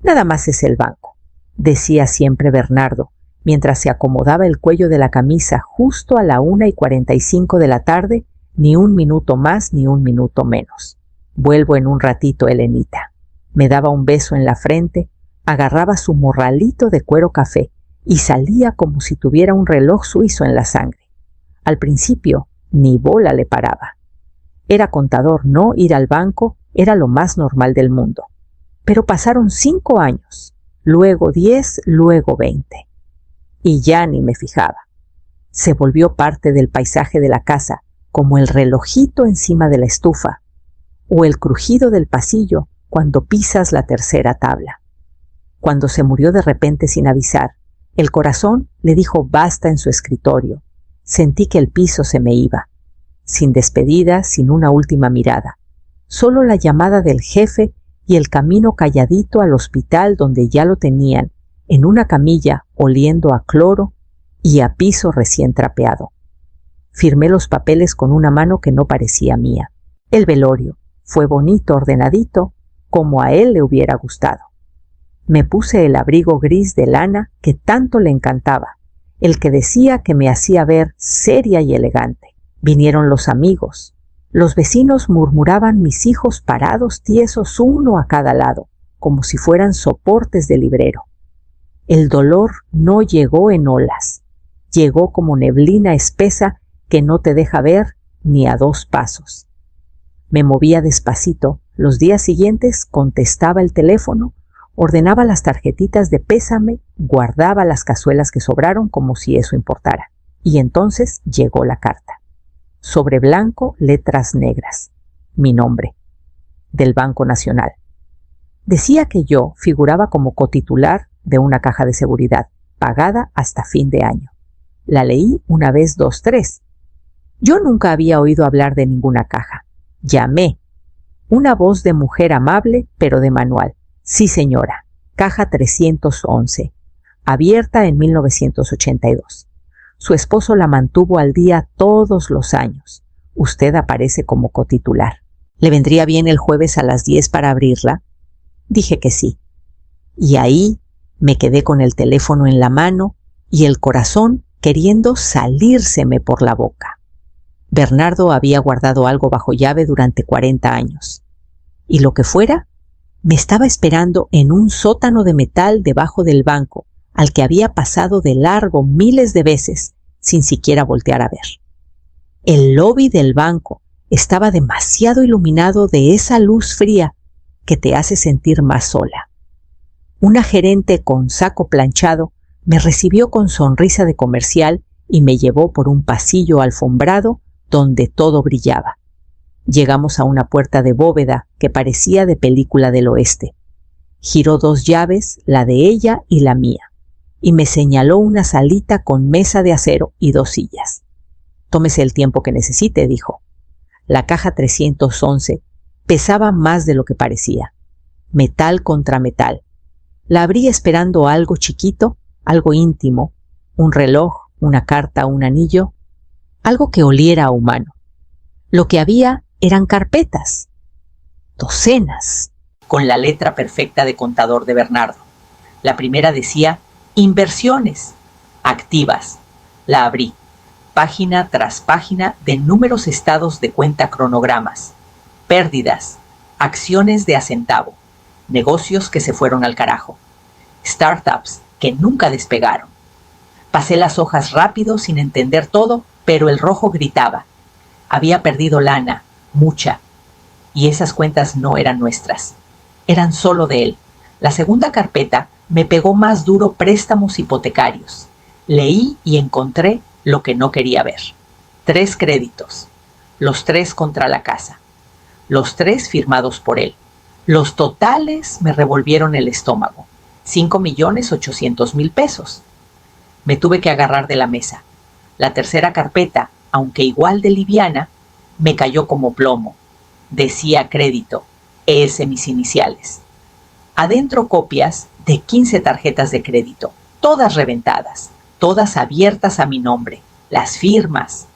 Nada más es el banco, decía siempre Bernardo, mientras se acomodaba el cuello de la camisa justo a la 1:45 de la tarde, ni un minuto más ni un minuto menos. Vuelvo en un ratito, Helenita. Me daba un beso en la frente, agarraba su morralito de cuero café y salía como si tuviera un reloj suizo en la sangre. Al principio, ni bola le paraba. Era contador, no ir al banco era lo más normal del mundo. Pero pasaron 5 años, luego 10, luego 20. Y ya ni me fijaba. Se volvió parte del paisaje de la casa, como el relojito encima de la estufa, o el crujido del pasillo cuando pisas la tercera tabla. Cuando se murió de repente sin avisar, el corazón le dijo basta en su escritorio. Sentí que el piso se me iba. Sin despedida, sin una última mirada. Solo la llamada del jefe y el camino calladito al hospital donde ya lo tenían, en una camilla oliendo a cloro y a piso recién trapeado. Firmé los papeles con una mano que no parecía mía. El velorio fue bonito, ordenadito, como a él le hubiera gustado. Me puse el abrigo gris de lana que tanto le encantaba, el que decía que me hacía ver seria y elegante. Vinieron los amigos. Los vecinos murmuraban mis hijos parados tiesos uno a cada lado, como si fueran soportes de librero. El dolor no llegó en olas, llegó como neblina espesa que no te deja ver ni a 2 pasos. Me movía despacito, los días siguientes contestaba el teléfono, ordenaba las tarjetitas de pésame, guardaba las cazuelas que sobraron como si eso importara. Y entonces llegó la carta. Sobre blanco, letras negras. Mi nombre. Del Banco Nacional. Decía que yo figuraba como cotitular de una caja de seguridad, pagada hasta fin de año. La leí una vez, 2, 3. Yo nunca había oído hablar de ninguna caja. Llamé. Una voz de mujer amable, pero de manual. Sí, señora. Caja 311. Abierta en 1982. Su esposo la mantuvo al día todos los años. Usted aparece como cotitular. ¿Le vendría bien el jueves a las 10 para abrirla? Dije que sí. Y ahí me quedé con el teléfono en la mano y el corazón queriendo salírseme por la boca. Bernardo había guardado algo bajo llave durante 40 años. Y lo que fuera, me estaba esperando en un sótano de metal debajo del banco, al que había pasado de largo miles de veces sin siquiera voltear a ver. El lobby del banco estaba demasiado iluminado de esa luz fría que te hace sentir más sola. Una gerente con saco planchado me recibió con sonrisa de comercial y me llevó por un pasillo alfombrado donde todo brillaba. Llegamos a una puerta de bóveda que parecía de película del oeste. Giró 2 llaves, la de ella y la mía, y me señaló una salita con mesa de acero y 2 sillas. Tómese el tiempo que necesite, dijo. La caja 311 pesaba más de lo que parecía. Metal contra metal. La abrí esperando algo chiquito, algo íntimo, un reloj, una carta, un anillo, algo que oliera a humano. Lo que había eran carpetas, docenas, con la letra perfecta de contador de Bernardo. La primera decía inversiones activas. La abrí, página tras página de números estados de cuenta, cronogramas, pérdidas, acciones de a centavo, negocios que se fueron al carajo, startups que nunca despegaron. Pasé las hojas rápido sin entender todo, pero el rojo gritaba. Había perdido lana, mucha, y esas cuentas no eran nuestras, eran solo de él. La segunda carpeta me pegó más duro préstamos hipotecarios. Leí y encontré lo que no quería ver. 3 créditos, los 3 contra la casa, los 3 firmados por él. Los totales me revolvieron el estómago. 5.800.000 pesos. Me tuve que agarrar de la mesa. La tercera carpeta, aunque igual de liviana, me cayó como plomo. Decía crédito, mis iniciales. Adentro copias de 15 tarjetas de crédito, todas reventadas, todas abiertas a mi nombre, las firmas.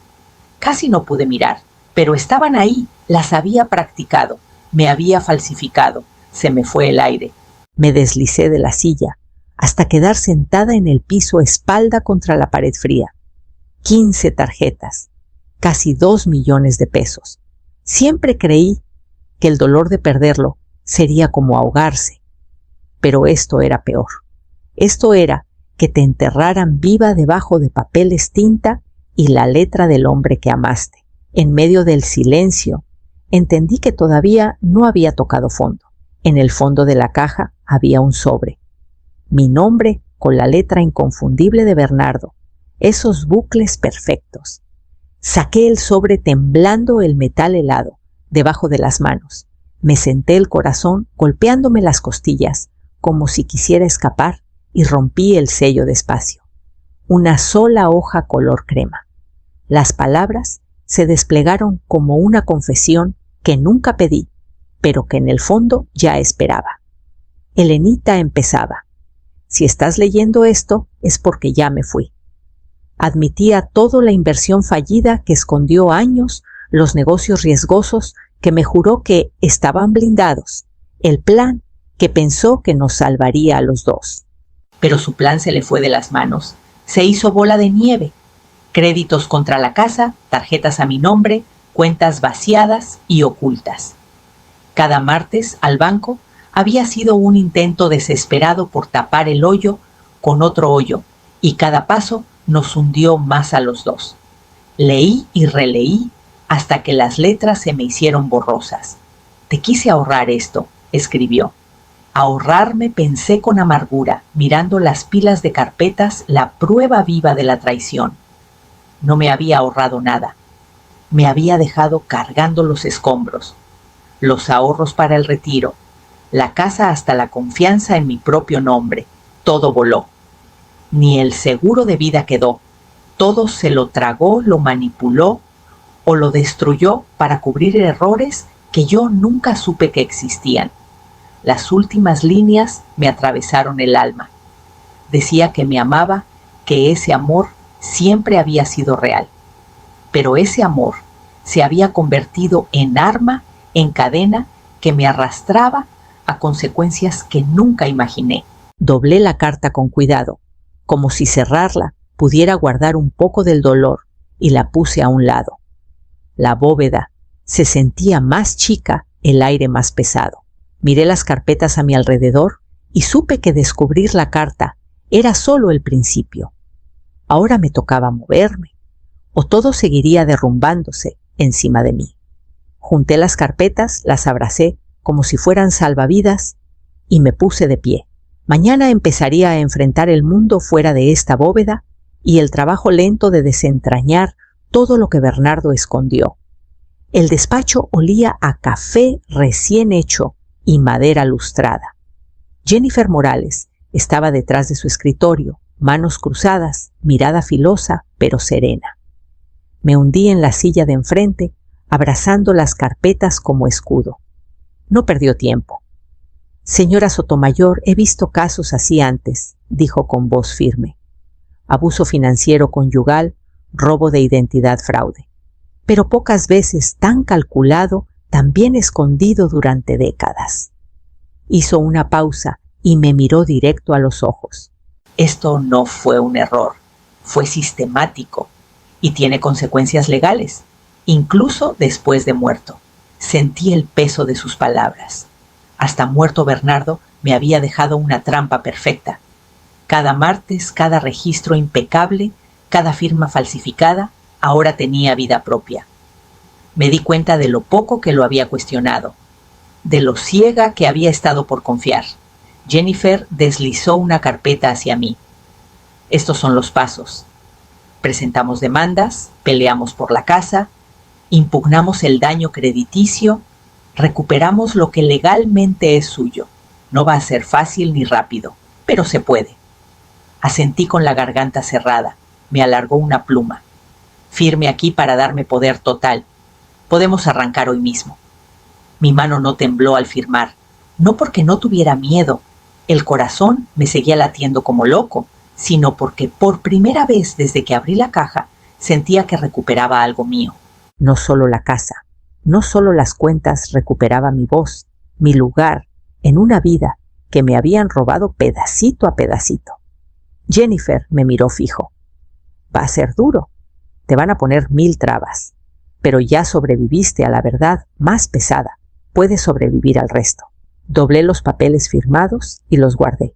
Casi no pude mirar, pero estaban ahí, las había practicado, me había falsificado, se me fue el aire. Me deslicé de la silla hasta quedar sentada en el piso espalda contra la pared fría. 15 tarjetas, casi 2 millones de pesos. Siempre creí que el dolor de perderlo sería como ahogarse. Pero esto era peor. Esto era que te enterraran viva debajo de papeles tinta y la letra del hombre que amaste. En medio del silencio, entendí que todavía no había tocado fondo. En el fondo de la caja había un sobre. Mi nombre con la letra inconfundible de Bernardo. Esos bucles perfectos. Saqué el sobre temblando el metal helado debajo de las manos. Me senté el corazón golpeándome las costillas como si quisiera escapar y rompí el sello despacio. Una sola hoja color crema. Las palabras se desplegaron como una confesión que nunca pedí, pero que en el fondo ya esperaba. Elenita empezaba. Si estás leyendo esto es porque ya me fui. Admitía toda la inversión fallida que escondió años, los negocios riesgosos que me juró que estaban blindados, el plan que pensó que nos salvaría a los dos. Pero su plan se le fue de las manos, se hizo bola de nieve. Créditos contra la casa, tarjetas a mi nombre, cuentas vaciadas y ocultas. Cada martes al banco había sido un intento desesperado por tapar el hoyo con otro hoyo, y cada paso nos hundió más a los dos. Leí y releí hasta que las letras se me hicieron borrosas. Te quise ahorrar esto, escribió. Ahorrarme, pensé con amargura, mirando las pilas de carpetas, la prueba viva de la traición. No me había ahorrado nada. Me había dejado cargando los escombros, los ahorros para el retiro, la casa hasta la confianza en mi propio nombre. Todo voló. Ni el seguro de vida quedó. Todo se lo tragó, lo manipuló o lo destruyó para cubrir errores que yo nunca supe que existían. Las últimas líneas me atravesaron el alma. Decía que me amaba, que ese amor siempre había sido real. Pero ese amor se había convertido en arma, en cadena que me arrastraba a consecuencias que nunca imaginé. Doblé la carta con cuidado, como si cerrarla pudiera guardar un poco del dolor, y la puse a un lado. La bóveda se sentía más chica, el aire más pesado. Miré las carpetas a mi alrededor y supe que descubrir la carta era solo el principio. Ahora me tocaba moverme, o todo seguiría derrumbándose encima de mí. Junté las carpetas, las abracé como si fueran salvavidas y me puse de pie. Mañana empezaría a enfrentar el mundo fuera de esta bóveda y el trabajo lento de desentrañar todo lo que Bernardo escondió. El despacho olía a café recién hecho y madera lustrada. Jennifer Morales estaba detrás de su escritorio, manos cruzadas, mirada filosa pero serena. Me hundí en la silla de enfrente, abrazando las carpetas como escudo. No perdió tiempo. Señora Sotomayor, he visto casos así antes, dijo con voz firme. Abuso financiero conyugal, robo de identidad, fraude. Pero pocas veces tan calculado, tan bien escondido durante décadas. Hizo una pausa y me miró directo a los ojos. Esto no fue un error, fue sistemático y tiene consecuencias legales, incluso después de muerto. Sentí el peso de sus palabras. Hasta muerto Bernardo me había dejado una trampa perfecta. Cada martes, cada registro impecable, cada firma falsificada, ahora tenía vida propia. Me di cuenta de lo poco que lo había cuestionado, de lo ciega que había estado por confiar. Jennifer deslizó una carpeta hacia mí. Estos son los pasos. Presentamos demandas, peleamos por la casa, impugnamos el daño crediticio, recuperamos lo que legalmente es suyo. No va a ser fácil ni rápido, pero se puede. Asentí con la garganta cerrada. Me alargó una pluma. Firme aquí para darme poder total. Podemos arrancar hoy mismo. Mi mano no tembló al firmar, no porque no tuviera miedo. El corazón me seguía latiendo como loco, sino porque por primera vez desde que abrí la caja sentía que recuperaba algo mío. No solo la casa, no solo las cuentas recuperaba mi voz, mi lugar en una vida que me habían robado pedacito a pedacito. Jennifer me miró fijo. Va a ser duro. Te van a poner 1000 trabas. Pero ya sobreviviste a la verdad más pesada. Puedes sobrevivir al resto. Doblé los papeles firmados y los guardé.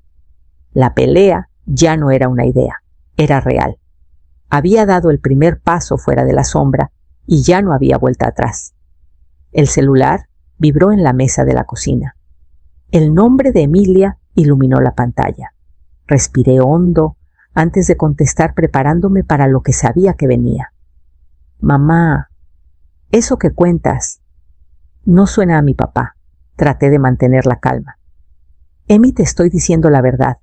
La pelea ya no era una idea, era real. Había dado el primer paso fuera de la sombra y ya no había vuelta atrás. El celular vibró en la mesa de la cocina. El nombre de Emilia iluminó la pantalla. Respiré hondo antes de contestar, preparándome para lo que sabía que venía. Mamá, eso que cuentas no suena a mi papá. Traté de mantener la calma. Emi, te estoy diciendo la verdad.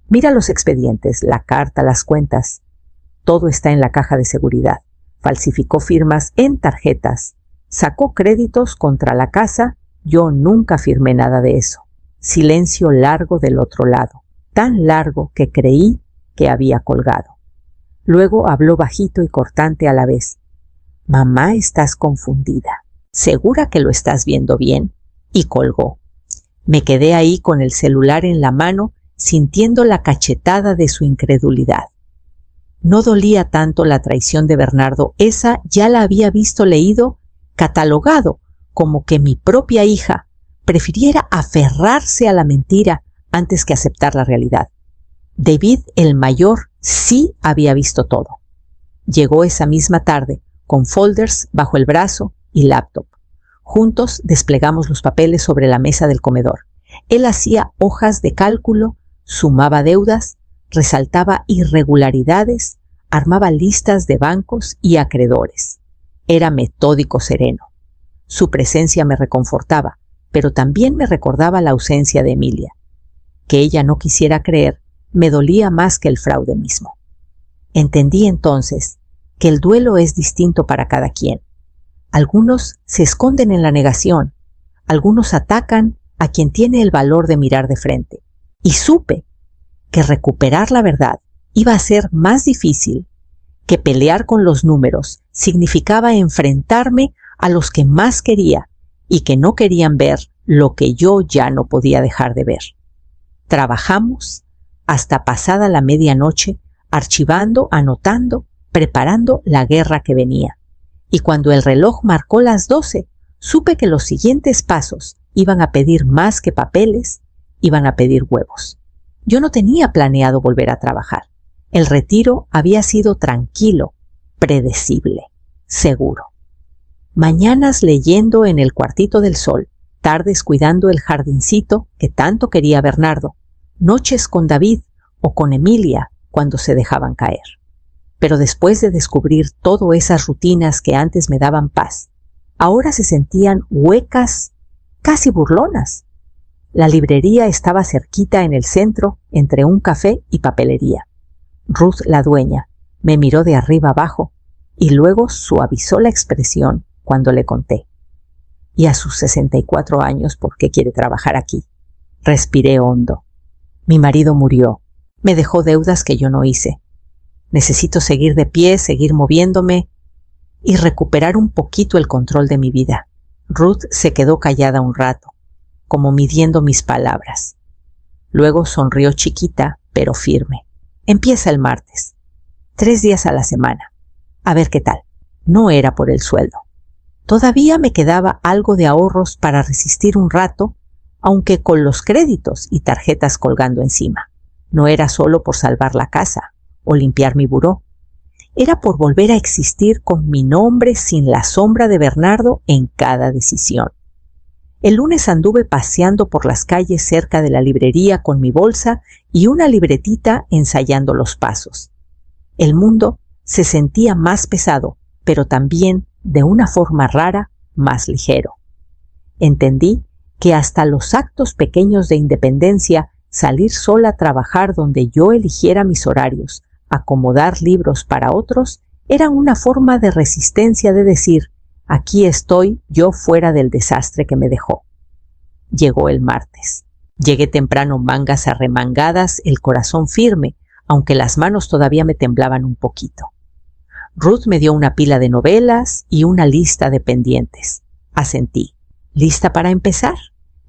Mira los expedientes, la carta, las cuentas. Todo está en la caja de seguridad. Falsificó firmas en tarjetas. Sacó créditos contra la casa. Yo nunca firmé nada de eso. Silencio largo del otro lado. Tan largo que creí que había colgado. Luego habló bajito y cortante a la vez. Mamá, estás confundida. ¿Segura que lo estás viendo bien? Y colgó. Me quedé ahí con el celular en la mano, sintiendo la cachetada de su incredulidad. No dolía tanto la traición de Bernardo, esa ya la había visto, leído, catalogado como que mi propia hija prefiriera aferrarse a la mentira antes que aceptar la realidad. David, el mayor, sí había visto todo. Llegó esa misma tarde, con folders bajo el brazo y laptop. Juntos desplegamos los papeles sobre la mesa del comedor. Él hacía hojas de cálculo, sumaba deudas, resaltaba irregularidades, armaba listas de bancos y acreedores. Era metódico, sereno. Su presencia me reconfortaba, pero también me recordaba la ausencia de Emilia. Que ella no quisiera creer me dolía más que el fraude mismo. Entendí entonces que el duelo es distinto para cada quien. Algunos se esconden en la negación, algunos atacan a quien tiene el valor de mirar de frente. Y supe que recuperar la verdad iba a ser más difícil, que pelear con los números significaba enfrentarme a los que más quería y que no querían ver lo que yo ya no podía dejar de ver. Trabajamos hasta pasada la medianoche, archivando, anotando, preparando la guerra que venía. Y cuando el reloj marcó las 12, supe que los siguientes pasos iban a pedir más que papeles, iban a pedir huevos. Yo no tenía planeado volver a trabajar. El retiro había sido tranquilo, predecible, seguro. Mañanas leyendo en el cuartito del sol, tardes cuidando el jardincito que tanto quería Bernardo, noches con David o con Emilia cuando se dejaban caer. Pero después de descubrir todas esas rutinas que antes me daban paz, ahora se sentían huecas, casi burlonas. La librería estaba cerquita en el centro, entre un café y papelería. Ruth, la dueña, me miró de arriba abajo y luego suavizó la expresión cuando le conté. Y a sus 64 años, ¿por qué quiere trabajar aquí? Respiré hondo. Mi marido murió. Me dejó deudas que yo no hice. Necesito seguir de pie, seguir moviéndome y recuperar un poquito el control de mi vida. Ruth se quedó callada un rato, como midiendo mis palabras. Luego sonrió chiquita, pero firme. Empieza el martes. 3 días a la semana. A ver qué tal. No era por el sueldo. Todavía me quedaba algo de ahorros para resistir un rato, aunque con los créditos y tarjetas colgando encima. No era solo por salvar la casa o limpiar mi buró. Era por volver a existir con mi nombre sin la sombra de Bernardo en cada decisión. El lunes anduve paseando por las calles cerca de la librería con mi bolsa y una libretita ensayando los pasos. El mundo se sentía más pesado, pero también, de una forma rara, más ligero. Entendí que hasta los actos pequeños de independencia, salir sola a trabajar donde yo eligiera mis horarios, acomodar libros para otros, eran una forma de resistencia de decir, aquí estoy yo fuera del desastre que me dejó. Llegó el martes. Llegué temprano, mangas arremangadas, el corazón firme, aunque las manos todavía me temblaban un poquito. Ruth me dio una pila de novelas y una lista de pendientes. Asentí. ¿Lista para empezar?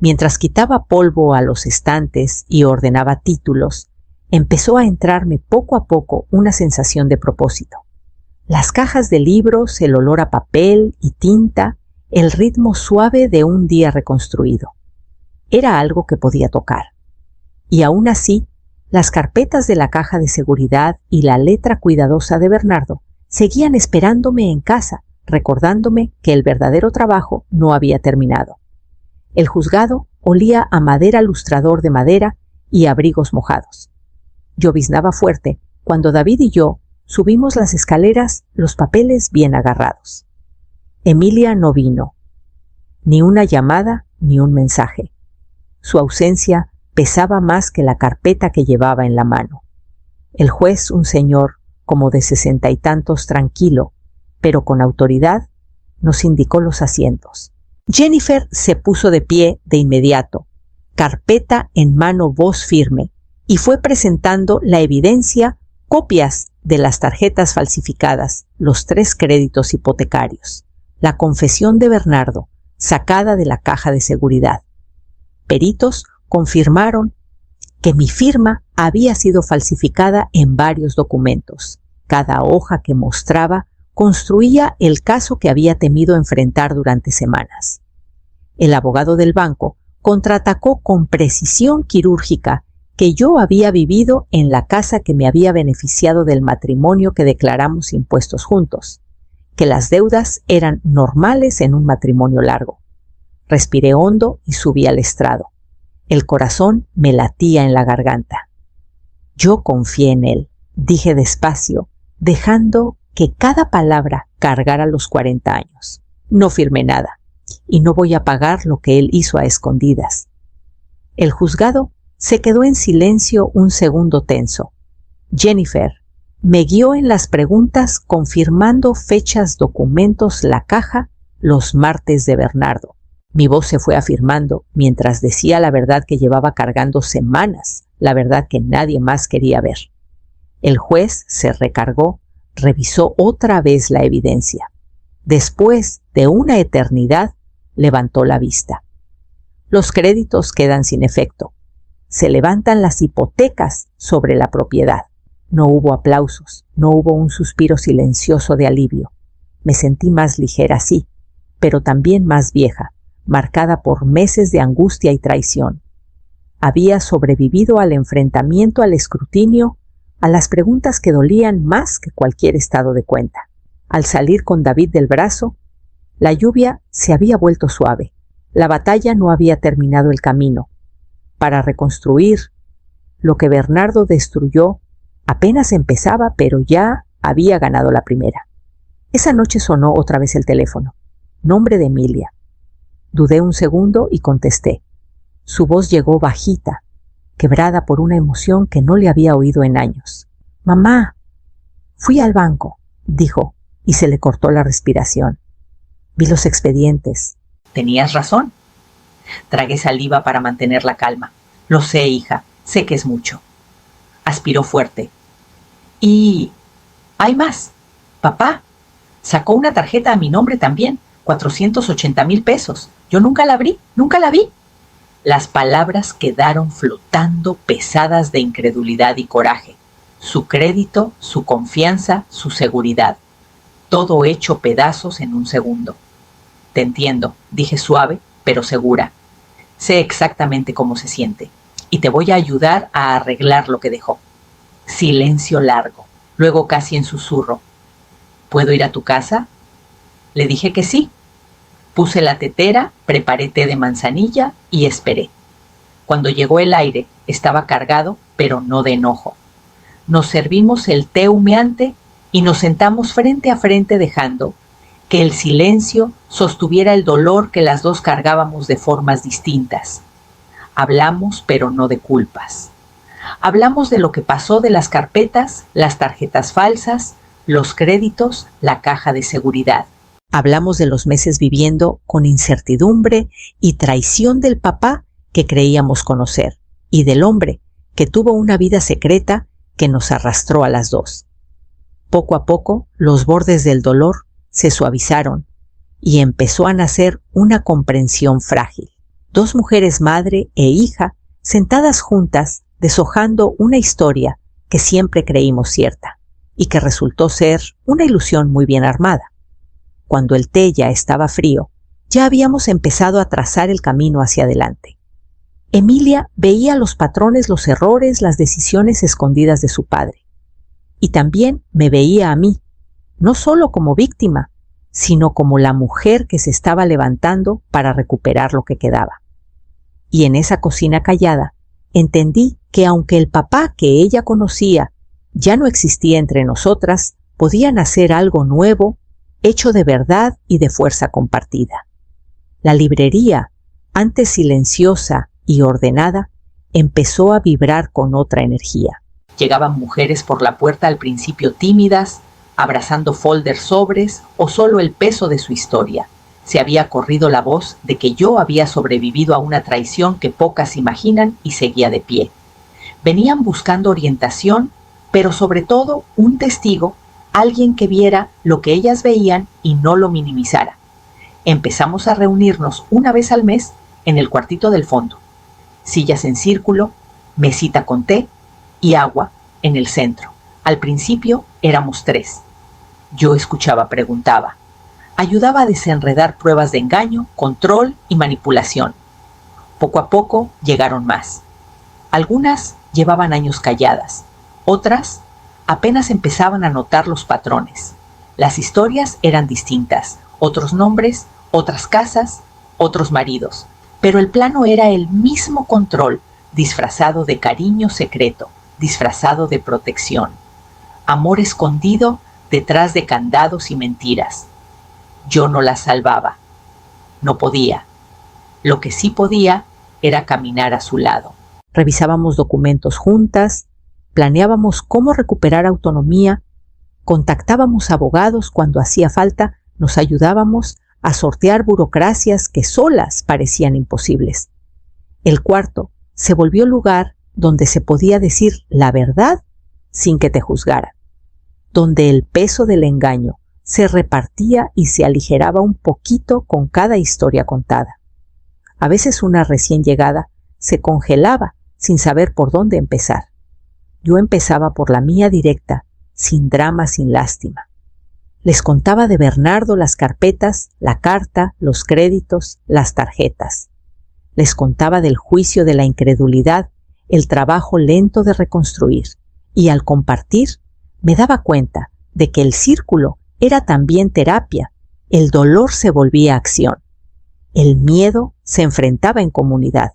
Mientras quitaba polvo a los estantes y ordenaba títulos, empezó a entrarme poco a poco una sensación de propósito. Las cajas de libros, el olor a papel y tinta, el ritmo suave de un día reconstruido. Era algo que podía tocar. Y aún así, las carpetas de la caja de seguridad y la letra cuidadosa de Bernardo seguían esperándome en casa, recordándome que el verdadero trabajo no había terminado. El juzgado olía a madera lustrador de madera y abrigos mojados. Lloviznaba fuerte cuando David y yo subimos las escaleras, los papeles bien agarrados. Emilia no vino. Ni una llamada ni un mensaje. Su ausencia pesaba más que la carpeta que llevaba en la mano. El juez, un señor como de 60 y tantos, tranquilo, pero con autoridad, nos indicó los asientos. Jennifer se puso de pie de inmediato, carpeta en mano, voz firme, y fue presentando la evidencia, copias de las tarjetas falsificadas, los 3 créditos hipotecarios, la confesión de Bernardo, sacada de la caja de seguridad. Peritos confirmaron que mi firma había sido falsificada en varios documentos. Cada hoja que mostraba construía el caso que había temido enfrentar durante semanas. El abogado del banco contraatacó con precisión quirúrgica que yo había vivido en la casa que me había beneficiado del matrimonio que declaramos impuestos juntos, que las deudas eran normales en un matrimonio largo. Respiré hondo y subí al estrado. El corazón me latía en la garganta. Yo confié en él, dije despacio, dejando que cada palabra cargara los 40 años. No firmé nada, y no voy a pagar lo que él hizo a escondidas. El juzgado se quedó en silencio un segundo tenso. Jennifer me guió en las preguntas confirmando fechas, documentos, la caja, los martes de Bernardo. Mi voz se fue afirmando mientras decía la verdad que llevaba cargando semanas, la verdad que nadie más quería ver. El juez se recargó, revisó otra vez la evidencia. Después de una eternidad, levantó la vista. Los créditos quedan sin efecto. Se levantan las hipotecas sobre la propiedad. No hubo aplausos, no hubo un suspiro silencioso de alivio. Me sentí más ligera, sí, pero también más vieja, marcada por meses de angustia y traición. Había sobrevivido al enfrentamiento, al escrutinio, a las preguntas que dolían más que cualquier estado de cuenta. Al salir con David del brazo, la lluvia se había vuelto suave. La batalla no había terminado el camino. Para reconstruir lo que Bernardo destruyó, apenas empezaba, pero ya había ganado la primera. Esa noche sonó otra vez el teléfono. Nombre de Emilia. Dudé un segundo y contesté. Su voz llegó bajita, quebrada por una emoción que no le había oído en años. «Mamá, fui al banco», dijo, y se le cortó la respiración. Vi los expedientes. «Tenías razón». Tragué saliva para mantener la calma. «Lo sé, hija, sé que es mucho». Aspiró fuerte. «Y hay más. Papá sacó una tarjeta a mi nombre también, 480,000 pesos. Yo nunca la abrí, nunca la vi». Las palabras quedaron flotando pesadas de incredulidad y coraje. Su crédito, su confianza, su seguridad. Todo hecho pedazos en un segundo. «Te entiendo», dije suave, pero segura. «Sé exactamente cómo se siente, y te voy a ayudar a arreglar lo que dejó». Silencio largo, luego casi en susurro. «¿Puedo ir a tu casa?» Le dije que sí. Puse la tetera, preparé té de manzanilla y esperé. Cuando llegó el aire, estaba cargado, pero no de enojo. Nos servimos el té humeante y nos sentamos frente a frente dejando que el silencio sostuviera el dolor que las dos cargábamos de formas distintas. Hablamos, pero no de culpas. Hablamos de lo que pasó, de las carpetas, las tarjetas falsas, los créditos, la caja de seguridad. Hablamos de los meses viviendo con incertidumbre y traición del papá que creíamos conocer y del hombre que tuvo una vida secreta que nos arrastró a las dos. Poco a poco los bordes del dolor se suavizaron y empezó a nacer una comprensión frágil. Dos mujeres madre e hija sentadas juntas deshojando una historia que siempre creímos cierta y que resultó ser una ilusión muy bien armada. Cuando el té ya estaba frío, ya habíamos empezado a trazar el camino hacia adelante. Emilia veía a los patrones los errores, las decisiones escondidas de su padre. Y también me veía a mí, no solo como víctima, sino como la mujer que se estaba levantando para recuperar lo que quedaba. Y en esa cocina callada, entendí que aunque el papá que ella conocía ya no existía entre nosotras, podía nacer algo nuevo, hecho de verdad y de fuerza compartida. La librería, antes silenciosa y ordenada, empezó a vibrar con otra energía. Llegaban mujeres por la puerta al principio tímidas, abrazando folders sobres o solo el peso de su historia. Se había corrido la voz de que yo había sobrevivido a una traición que pocas imaginan y seguía de pie. Venían buscando orientación, pero sobre todo un testigo, alguien que viera lo que ellas veían y no lo minimizara. Empezamos a reunirnos una vez al mes en el cuartito del fondo. Sillas en círculo, mesita con té y agua en el centro. Al principio éramos 3. Yo escuchaba, preguntaba. Ayudaba a desenredar pruebas de engaño, control y manipulación. Poco a poco llegaron más. Algunas llevaban años calladas. Otras apenas empezaban a notar los patrones. Las historias eran distintas. Otros nombres, otras casas, otros maridos. Pero el plano era el mismo control, disfrazado de cariño secreto, disfrazado de protección. Amor escondido detrás de candados y mentiras. Yo no las salvaba. No podía. Lo que sí podía era caminar a su lado. Revisábamos documentos juntas, planeábamos cómo recuperar autonomía, contactábamos abogados cuando hacía falta, nos ayudábamos a sortear burocracias que solas parecían imposibles. El cuarto se volvió lugar donde se podía decir la verdad sin que te juzgaran, donde el peso del engaño se repartía y se aligeraba un poquito con cada historia contada. A veces una recién llegada se congelaba sin saber por dónde empezar. Yo empezaba por la mía directa, sin drama, sin lástima. Les contaba de Bernardo las carpetas, la carta, los créditos, las tarjetas. Les contaba del juicio de la incredulidad, el trabajo lento de reconstruir. Y al compartir, me daba cuenta de que el círculo era también terapia. El dolor se volvía acción. El miedo se enfrentaba en comunidad.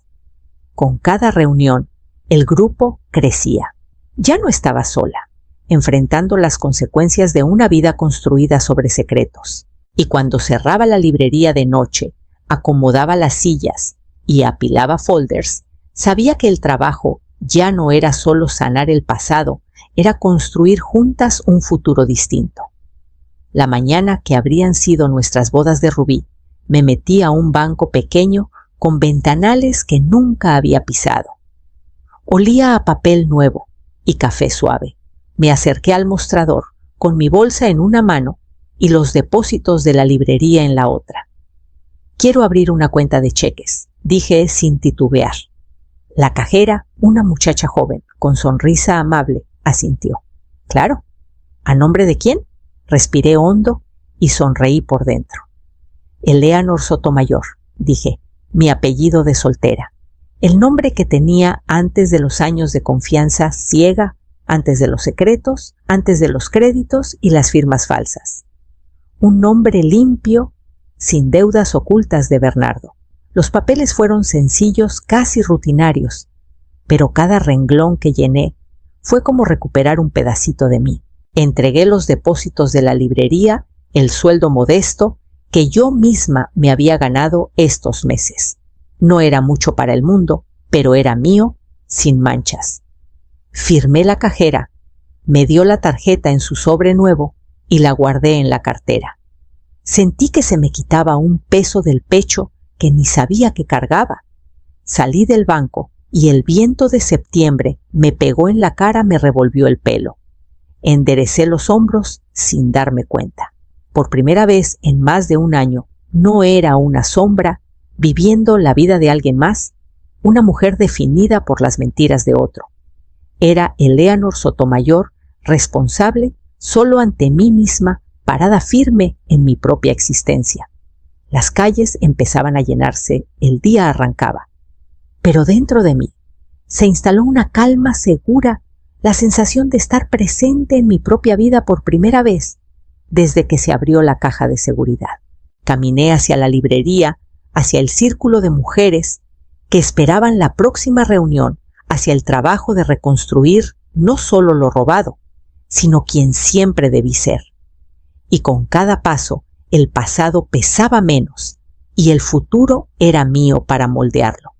Con cada reunión, el grupo crecía. Ya no estaba sola, enfrentando las consecuencias de una vida construida sobre secretos. Y cuando cerraba la librería de noche, acomodaba las sillas y apilaba folders, sabía que el trabajo ya no era solo sanar el pasado, era construir juntas un futuro distinto. La mañana que habrían sido nuestras bodas de rubí, me metí a un banco pequeño con ventanales que nunca había pisado. Olía a papel nuevo y café suave. Me acerqué al mostrador, con mi bolsa en una mano y los depósitos de la librería en la otra. Quiero abrir una cuenta de cheques, dije sin titubear. La cajera, una muchacha joven, con sonrisa amable, asintió. Claro. ¿A nombre de quién? Respiré hondo y sonreí por dentro. Eleanor Sotomayor, dije, mi apellido de soltera. El nombre que tenía antes de los años de confianza ciega, antes de los secretos, antes de los créditos y las firmas falsas. Un nombre limpio, sin deudas ocultas de Bernardo. Los papeles fueron sencillos, casi rutinarios, pero cada renglón que llené fue como recuperar un pedacito de mí. Entregué los depósitos de la librería, el sueldo modesto que yo misma me había ganado estos meses. No era mucho para el mundo, pero era mío, sin manchas. Firmé la cajera, me dio la tarjeta en su sobre nuevo y la guardé en la cartera. Sentí que se me quitaba un peso del pecho que ni sabía que cargaba. Salí del banco y el viento de septiembre me pegó en la cara, me revolvió el pelo. Enderecé los hombros sin darme cuenta. Por primera vez en más de un año, no era una sombra viviendo la vida de alguien más, una mujer definida por las mentiras de otro. Era Eleanor Sotomayor, responsable solo ante mí misma, parada firme en mi propia existencia. Las calles empezaban a llenarse, el día arrancaba. Pero dentro de mí se instaló una calma segura, la sensación de estar presente en mi propia vida por primera vez desde que se abrió la caja de seguridad. Caminé hacia la librería, hacia el círculo de mujeres que esperaban la próxima reunión, hacia el trabajo de reconstruir no solo lo robado, sino quien siempre debí ser. Y con cada paso el pasado pesaba menos y el futuro era mío para moldearlo.